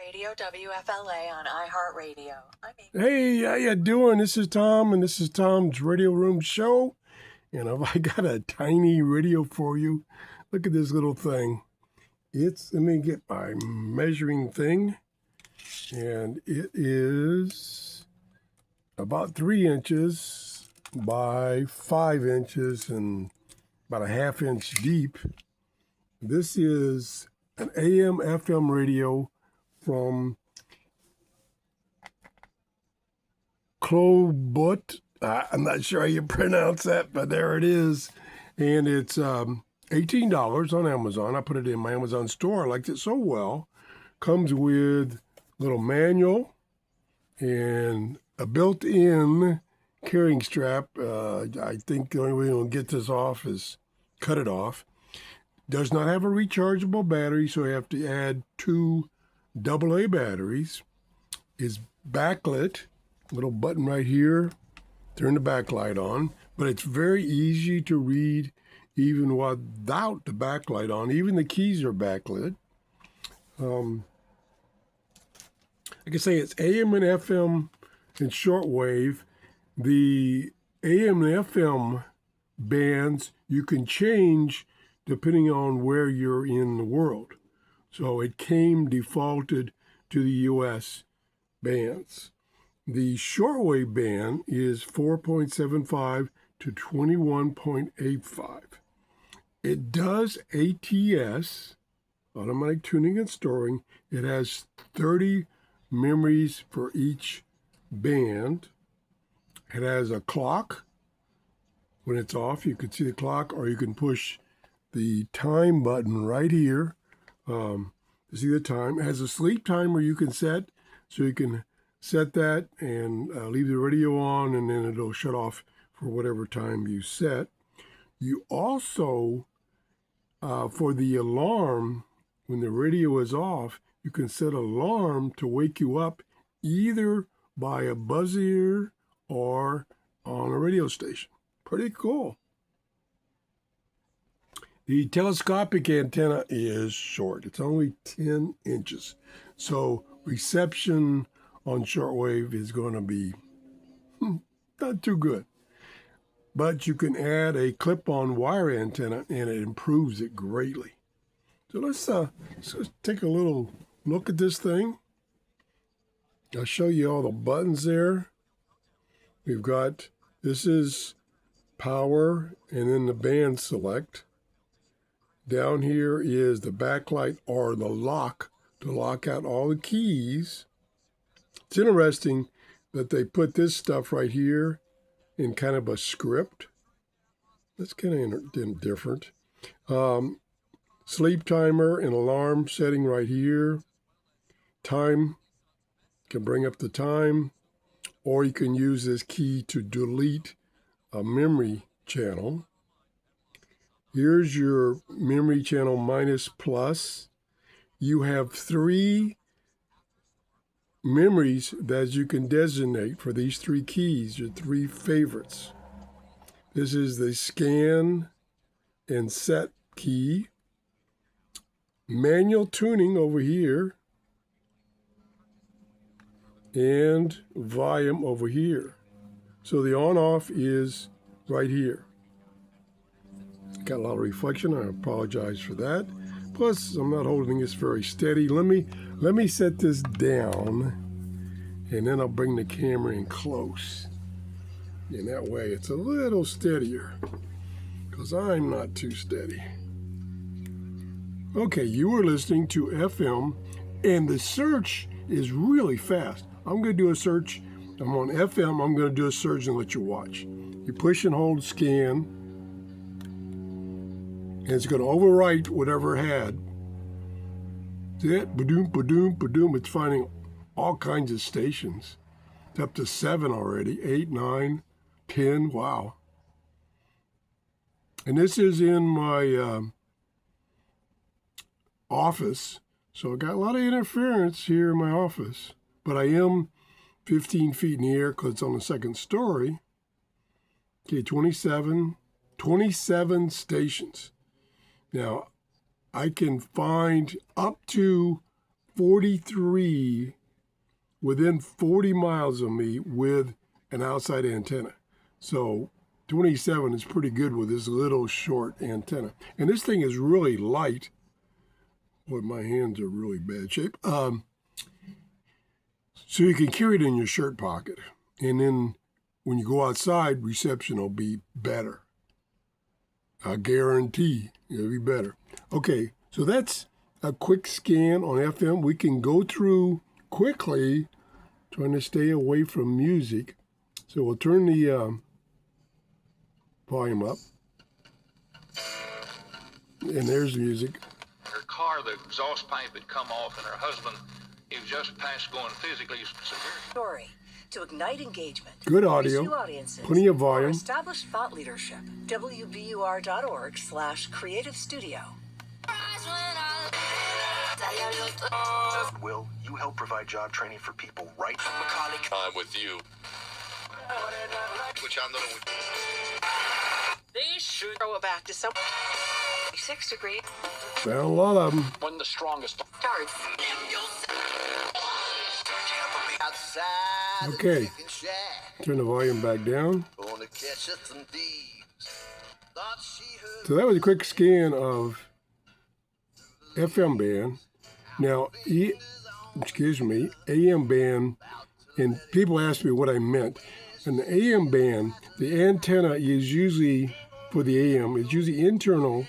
Radio WFLA on iHeartRadio. Hey, how you doing? This is Tom, and this is Tom's Radio Room Show. And I got a tiny radio for you. Look at this little thing. Let me get my measuring thing. And it is about 3 inches by 5 inches and about a half inch deep. This is an AM FM radio from CLOOBLUT. I'm not sure how you pronounce that, but there it is. And it's $18 on Amazon. I put it in my Amazon store. I liked it so well. Comes with a little manual and a built-in carrying strap. I think the only way you'll get this off is cut it off. Does not have a rechargeable battery, so you have to add 2 AA batteries. Is backlit, little button right here, turn the backlight on, but it's very easy to read even without the backlight on. Even the keys are backlit. Like I say, it's AM and FM and shortwave. The AM and FM bands you can change depending on where you're in the world. So it came defaulted to the US bands. The shortwave band is 4.75 to 21.85. It does ATS, automatic tuning and storing. It has 30 memories for each band. It has a clock. When it's off, you can see the clock, or you can push the time button right here to see the time. It has a sleep timer you can set, so you can set that and leave the radio on, and then it'll shut off for whatever time you set. You also, for the alarm, when the radio is off, you can set an alarm to wake you up either by a buzzer or on a radio station. Pretty cool. The telescopic antenna is short. It's only 10 inches. So reception on shortwave is going to be not too good. But you can add a clip-on wire antenna, and it improves it greatly. So let's take a little look at this thing. I'll show you all the buttons there. We've got, this is power, and then the band select. Down here is the backlight or the lock to lock out all the keys. It's interesting that they put this stuff right here in kind of a script. That's kind of different. Sleep timer and alarm setting right here. Time, can bring up the time, or you can use this key to delete a memory channel. Here's your memory channel minus plus. You have 3 memories that you can designate for these 3 keys, your 3 favorites. This is the scan and set key. Manual tuning over here. And volume over here. So the on-off is right here. Got a lot of reflection. I apologize for that. Plus, I'm not holding this very steady. Let me set this down, and then I'll bring the camera in close. And that way it's a little steadier, because I'm not too steady. Okay, you are listening to FM, and the search is really fast. I'm going to do a search. I'm on FM. I'm going to do a search and let you watch. You push and hold scan, and it's going to overwrite whatever it had. See it? Ba-doom, ba-doom, ba-doom. It's finding all kinds of stations. It's up to 7 already. 8, 9, 10. Wow. And this is in my office. So I got a lot of interference here in my office. But I am 15 feet in the air because it's on the 2nd story. Okay, 27 stations. Now, I can find up to 43 within 40 miles of me with an outside antenna. So 27 is pretty good with this little short antenna. And this thing is really light. Boy, my hands are really bad shape. So you can carry it in your shirt pocket. And then when you go outside, reception will be better. I guarantee it'll be better. Okay, so that's a quick scan on FM. We can go through quickly, trying to stay away from music. So we'll turn the volume up. And there's music. Her car, the exhaust pipe had come off, and her husband, he was just past going physically severe. Story. To ignite engagement. Good audio. Reach new audiences, Plenty of volume. or establish thought leadership. WBUR.org/creative studio. Will you help provide job training for people right? I'm with you. They should throw it back to some 6 degrees. Found a lot of them. When the strongest Starts. Okay. Turn the volume back down. So that was a quick scan of FM band. Now, AM band, and people ask me what I meant. In the AM band, the antenna is usually, for the AM, it's usually internal,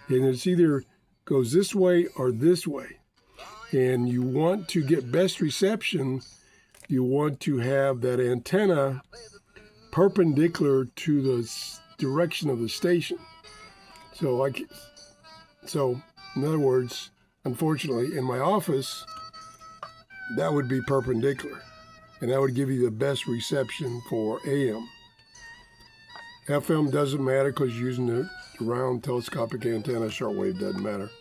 and it's either goes this way or this way. And you want to get best reception, you want to have that antenna perpendicular to the direction of the station. So in other words, unfortunately, in my office, that would be perpendicular, and that would give you the best reception for AM. FM doesn't matter because you're using the round telescopic antenna. Shortwave doesn't matter.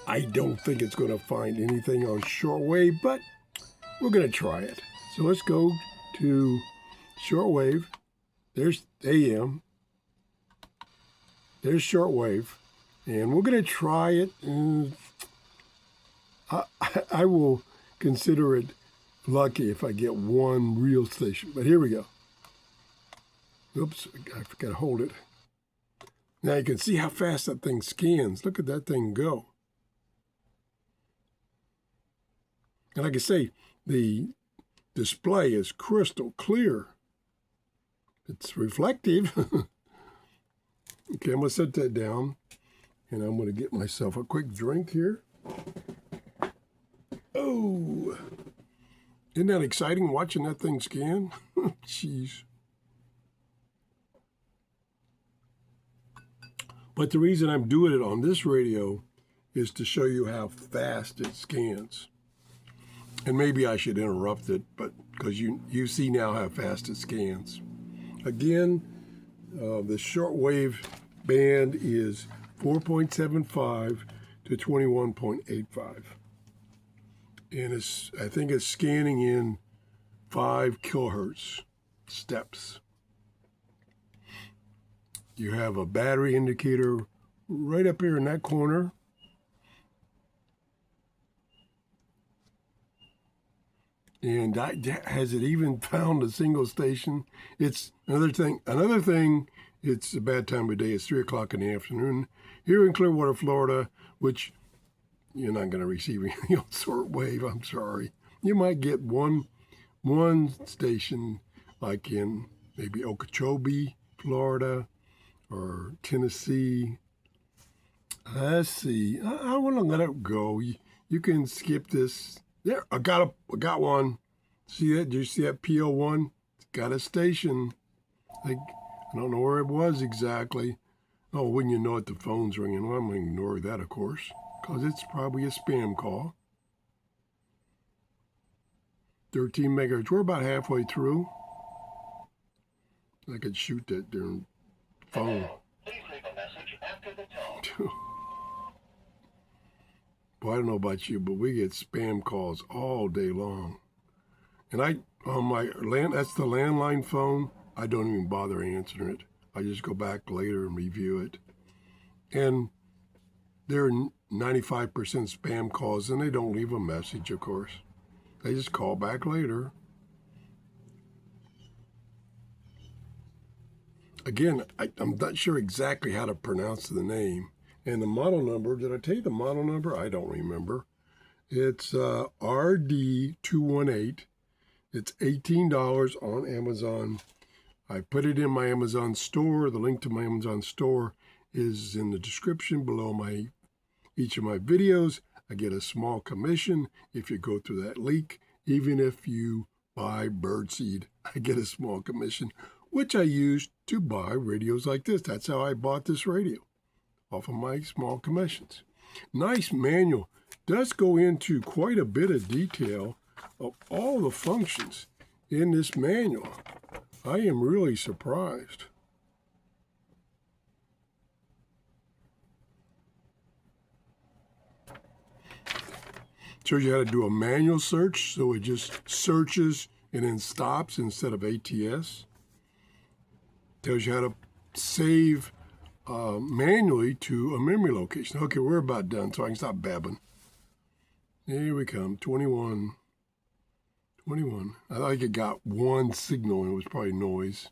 I don't think it's going to find anything on shortwave, but we're going to try it. So let's go to shortwave. There's AM. There's shortwave. And we're going to try it. I will consider it lucky if I get one real station. But here we go. Oops, I forgot to hold it. Now you can see how fast that thing scans. Look at that thing go. And like I say, the display is crystal clear. It's reflective. Okay, I'm going to set that down. And I'm going to get myself a quick drink here. Oh, isn't that exciting watching that thing scan? Jeez. But the reason I'm doing it on this radio is to show you how fast it scans. And maybe I should interrupt it, but because you see now how fast it scans. Again, the shortwave band is 4.75 to 21.85. And I think it's scanning in 5 kilohertz steps. You have a battery indicator right up here in that corner. And has it even found a single station? It's another thing, it's a bad time of day. It's 3 o'clock in the afternoon here in Clearwater, Florida, which you're not going to receive anything on shortwave. I'm sorry. You might get one station like in maybe Okeechobee, Florida, or Tennessee. Let's see. I want to let it go. You can skip this. There, I got one. See that? Did you see that PO1? It's got a station. I don't know where it was exactly. Oh, wouldn't you know it? The phone's ringing. Well, I'm going to ignore that, of course, because it's probably a spam call. 13 megahertz. We're about halfway through. I could shoot that during phone. Please leave a message after the tone. Well, I don't know about you, but we get spam calls all day long. And on my that's the landline phone, I don't even bother answering it. I just go back later and review it. And they're 95% spam calls, and they don't leave a message, of course. They just call back later. Again, I'm not sure exactly how to pronounce the name. And the model number, did I tell you the model number? I don't remember. It's RD218. It's $18 on Amazon. I put it in my Amazon store. The link to my Amazon store is in the description below each of my videos. I get a small commission if you go through that link. Even if you buy birdseed, I get a small commission, which I use to buy radios like this. That's how I bought this radio, off of my small commissions. Nice manual. Does go into quite a bit of detail of all the functions in this manual. I am really surprised. Shows you how to do a manual search, so it just searches and then stops instead of ATS. Tells you how to save manually to a memory location. Okay, we're about done, so I can stop babbling. Here we come, 21. I think it got one signal, and it was probably noise.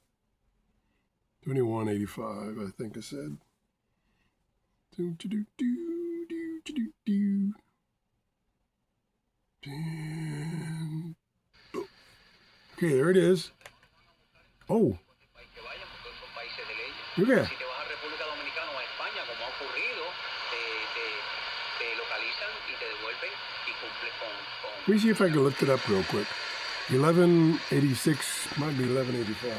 2185, I think I said. And, oh. Okay, there it is. Oh. Look at that. Let me see if I can lift it up real quick. 1186 might be 1185.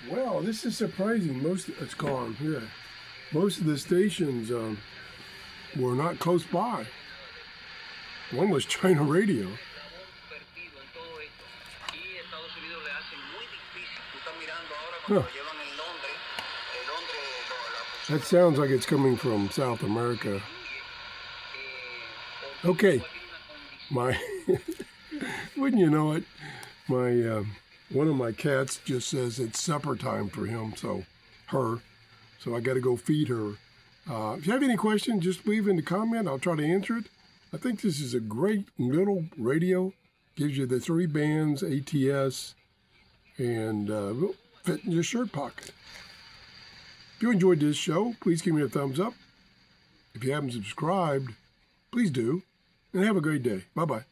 Well, this is surprising. It's gone. Yeah, most of the stations were not close by. One was China Radio. Huh. That sounds like it's coming from South America. Okay, wouldn't you know it, one of my cats just says it's supper time for him, so I got to go feed her. If you have any questions, just leave in the comment. I'll try to answer it. I think this is a great little radio. Gives you the 3 bands, ATS, and will fit in your shirt pocket. If you enjoyed this show, please give me a thumbs up. If you haven't subscribed, please do. And have a great day. Bye-bye.